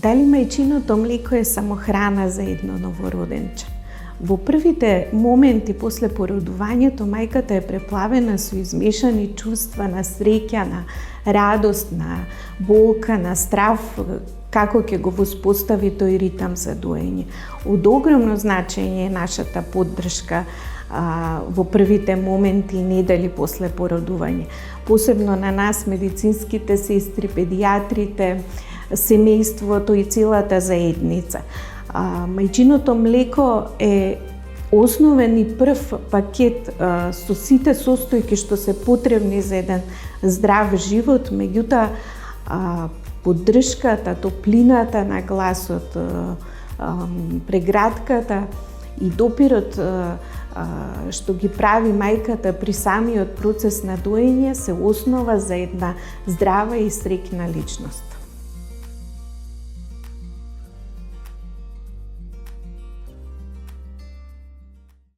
Дали мајчиното млеко е само храна за едно новороденче? Во првите моменти после породувањето, мајката е преплавена со измешани чувства на среќа, на радост, на болка, на страв, како ќе го воспостави тој ритам за доење. Од огромно значење е нашата поддршка во првите моменти и недели после породување. Посебно на нас, медицинските сестри, педијатрите, семејството и целата заедница. Мајчиното млеко е основен и прв пакет со сите состојки што се потребни за еден здрав живот, меѓутоа поддршката, топлината на гласот, прегратката и допирот што ги прави мајката при самиот процес на доење се основа за една здрава и среќна личност.